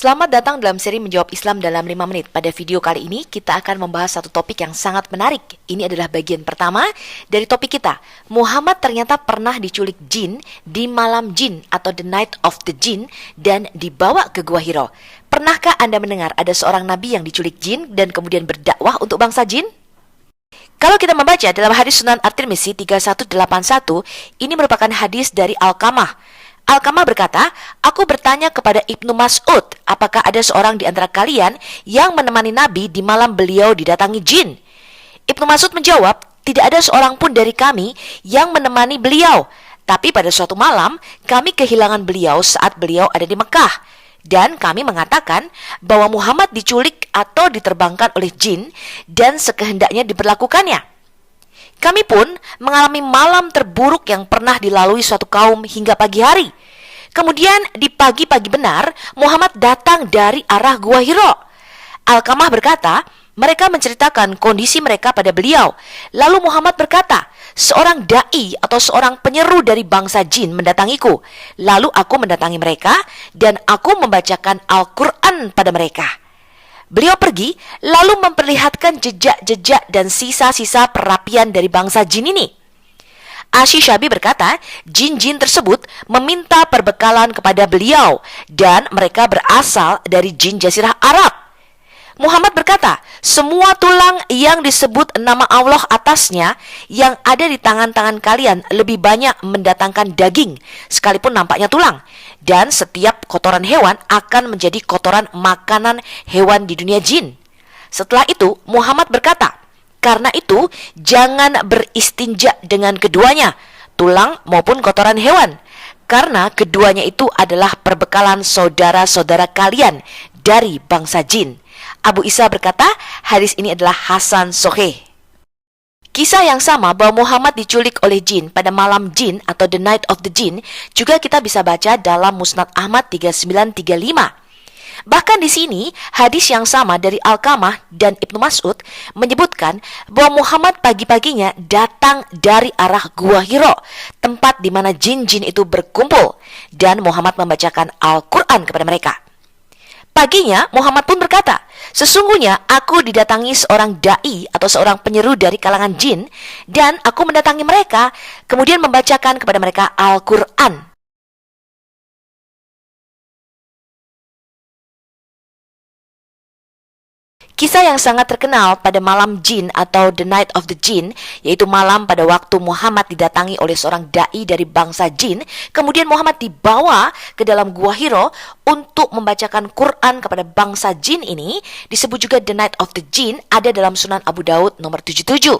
Selamat datang dalam seri Menjawab Islam dalam 5 menit. Pada video kali ini, kita akan membahas satu topik yang sangat menarik. Ini adalah bagian pertama dari topik kita. Muhammad ternyata pernah diculik jin di malam jin atau the night of the jin dan dibawa ke Gua Hiro. Pernahkah Anda mendengar ada seorang nabi yang diculik jin dan kemudian berdakwah untuk bangsa jin? Kalau kita membaca dalam hadis Sunan At-Tirmizi 3181, ini merupakan hadis dari Alqamah. Alqamah berkata, aku bertanya kepada Ibnu Mas'ud, apakah ada seorang di antara kalian yang menemani Nabi di malam beliau didatangi jin? Ibnu Mas'ud menjawab, tidak ada seorang pun dari kami yang menemani beliau. Tapi pada suatu malam, kami kehilangan beliau saat beliau ada di Mekah. Dan kami mengatakan bahwa Muhammad diculik atau diterbangkan oleh jin dan sekehendaknya diberlakukannya. Kami pun mengalami malam terburuk yang pernah dilalui suatu kaum hingga pagi hari. Kemudian di pagi-pagi benar, Muhammad datang dari arah Gua Hiro. Alqamah berkata, mereka menceritakan kondisi mereka pada beliau. Lalu Muhammad berkata, seorang da'i atau seorang penyeru dari bangsa jin mendatangiku. Lalu aku mendatangi mereka dan aku membacakan Al-Quran pada mereka. Beliau pergi lalu memperlihatkan jejak-jejak dan sisa-sisa perapian dari bangsa jin ini. Asy-Syabi berkata, jin-jin tersebut meminta perbekalan kepada beliau dan mereka berasal dari jin Jazirah Arab. Muhammad berkata, semua tulang yang disebut nama Allah atasnya yang ada di tangan-tangan kalian lebih banyak mendatangkan daging, sekalipun nampaknya tulang. Dan setiap kotoran hewan akan menjadi kotoran makanan hewan di dunia jin. Setelah itu, Muhammad berkata, karena itu jangan beristinja dengan keduanya, tulang maupun kotoran hewan. Karena keduanya itu adalah perbekalan saudara-saudara kalian dari bangsa jin. Abu Isa berkata, hadis ini adalah Hasan Soheh. Kisah yang sama bahwa Muhammad diculik oleh jin pada malam jin atau the night of the jin juga kita bisa baca dalam Musnad Ahmad 3935. Bahkan di sini hadis yang sama dari Alqamah dan Ibnu Mas'ud menyebutkan bahwa Muhammad pagi-paginya datang dari arah Gua Hiro, tempat di mana jin-jin itu berkumpul, dan Muhammad membacakan Al-Quran kepada mereka. Paginya Muhammad pun berkata, sesungguhnya aku didatangi seorang da'i atau seorang penyeru dari kalangan jin dan aku mendatangi mereka kemudian membacakan kepada mereka Al-Quran. Kisah yang sangat terkenal pada malam jin atau the night of the jin, yaitu malam pada waktu Muhammad didatangi oleh seorang da'i dari bangsa jin, kemudian Muhammad dibawa ke dalam Gua Hiro untuk membacakan Quran kepada bangsa jin ini, disebut juga the night of the jin, ada dalam Sunan Abu Daud nomor 77.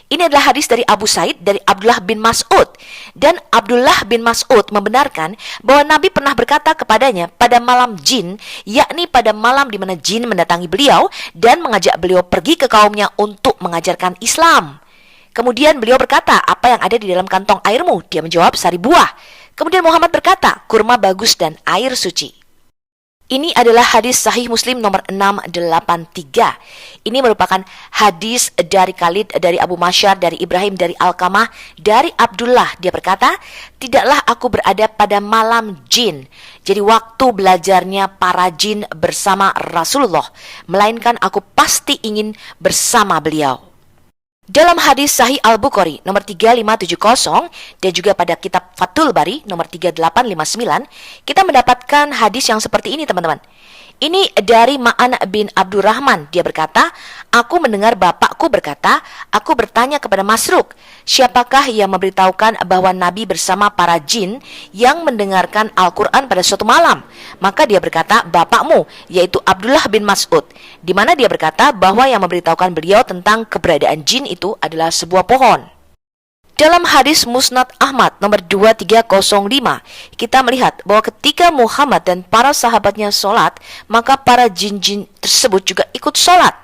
Ini adalah hadis dari Abu Said dari Abdullah bin Mas'ud. Dan Abdullah bin Mas'ud membenarkan bahwa Nabi pernah berkata kepadanya pada malam jin, yakni pada malam di mana jin mendatangi beliau dan mengajak beliau pergi ke kaumnya untuk mengajarkan Islam. Kemudian beliau berkata, apa yang ada di dalam kantong airmu? Dia menjawab, sari buah. Kemudian Muhammad berkata, kurma bagus dan air suci. Ini adalah hadis Sahih Muslim nomor 683. Ini merupakan hadis dari Khalid, dari Abu Masyar, dari Ibrahim, dari Alqamah, dari Abdullah. Dia berkata, tidaklah aku berada pada malam jin, jadi waktu belajarnya para jin bersama Rasulullah, melainkan aku pasti ingin bersama beliau. Dalam hadis Sahih Al-Bukhari nomor 3570 dan juga pada kitab Fathul Bari nomor 3859, kita mendapatkan hadis yang seperti ini, teman-teman. Ini dari Ma'an bin Abdurrahman. Dia berkata, aku mendengar bapakku berkata, aku bertanya kepada Masruq, siapakah yang memberitahukan bahwa Nabi bersama para jin yang mendengarkan Al-Quran pada suatu malam? Maka dia berkata, bapakmu, yaitu Abdullah bin Mas'ud. Di mana dia berkata bahwa yang memberitahukan beliau tentang keberadaan jin itu adalah sebuah pohon. Dalam hadis Musnad Ahmad nomor 2305, kita melihat bahwa ketika Muhammad dan para sahabatnya sholat, maka para jin-jin tersebut juga ikut sholat.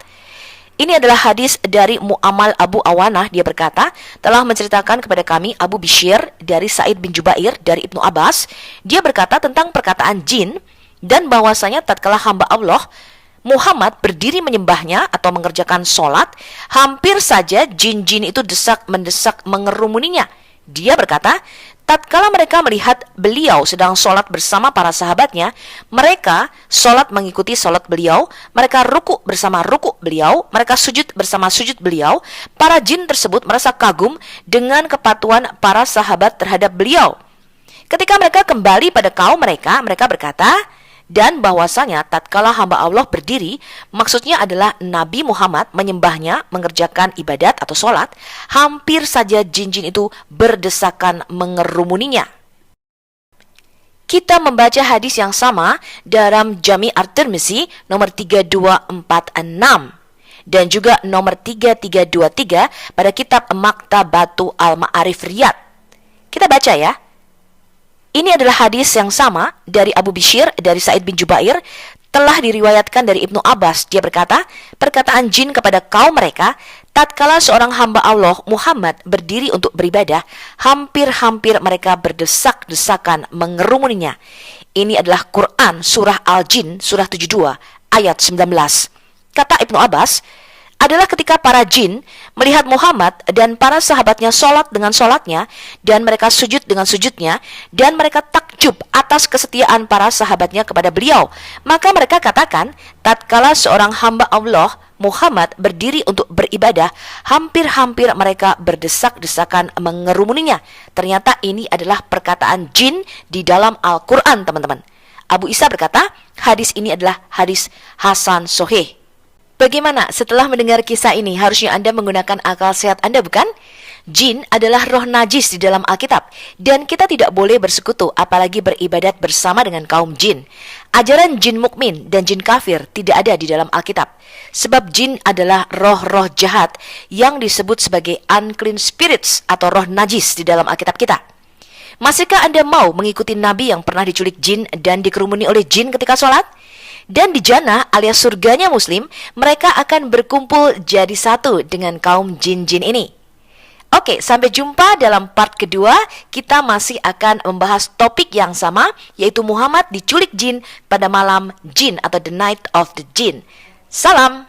Ini adalah hadis dari Mu'amal Abu Awanah. Dia berkata, telah menceritakan kepada kami Abu Bishr dari Sa'id bin Jubair dari Ibnu Abbas. Dia berkata tentang perkataan jin dan bahwasanya tatkala hamba Allah Muhammad berdiri menyembahnya atau mengerjakan sholat, hampir saja jin-jin itu desak-mendesak mengerumuninya. Dia berkata, Tatkala mereka melihat beliau sedang sholat bersama para sahabatnya, mereka sholat mengikuti sholat beliau, mereka ruku bersama ruku beliau, mereka sujud bersama sujud beliau. Para jin tersebut merasa kagum dengan kepatuhan para sahabat terhadap beliau. Ketika mereka kembali pada kaum mereka, mereka berkata, dan bahwasanya tatkala hamba Allah berdiri, maksudnya adalah Nabi Muhammad menyembahnya, mengerjakan ibadat atau sholat, hampir saja jin-jin itu berdesakan mengerumuninya. Kita membaca hadis yang sama dalam Jami' At-Tirmizi nomor 3246 dan juga nomor 3323 pada kitab Maktabatu Al-Ma'arif Riyadh. Kita baca ya. Ini adalah hadis yang sama dari Abu Bishr dari Sa'id bin Jubair, telah diriwayatkan dari Ibnu Abbas. Dia berkata, perkataan jin kepada kaum mereka, tatkala seorang hamba Allah Muhammad berdiri untuk beribadah, hampir-hampir mereka berdesak-desakan mengerumuninya. Ini adalah Quran surah Al-Jin surah 72 ayat 19. Kata Ibnu Abbas, adalah ketika para jin melihat Muhammad dan para sahabatnya sholat dengan sholatnya, dan mereka sujud dengan sujudnya, dan mereka takjub atas kesetiaan para sahabatnya kepada beliau. Maka mereka katakan, tatkala seorang hamba Allah Muhammad berdiri untuk beribadah, hampir-hampir mereka berdesak-desakan mengerumuninya. Ternyata ini adalah perkataan jin di dalam Al-Quran, teman-teman. Abu Isa berkata, hadis ini adalah hadis Hasan Sohih. Bagaimana setelah mendengar kisah ini? Harusnya Anda menggunakan akal sehat Anda, bukan? Jin adalah roh najis di dalam Alkitab, dan kita tidak boleh bersekutu apalagi beribadat bersama dengan kaum jin. Ajaran jin mukmin dan jin kafir tidak ada di dalam Alkitab, sebab jin adalah roh-roh jahat yang disebut sebagai unclean spirits atau roh najis di dalam Alkitab kita. Masihkah Anda mau mengikuti Nabi yang pernah diculik jin dan dikerumuni oleh jin ketika sholat? Dan di jannah alias surganya muslim, mereka akan berkumpul jadi satu dengan kaum jin-jin ini. Oke, sampai jumpa dalam part kedua. Kita masih akan membahas topik yang sama, yaitu Muhammad diculik jin pada malam jin atau the night of the jin. Salam.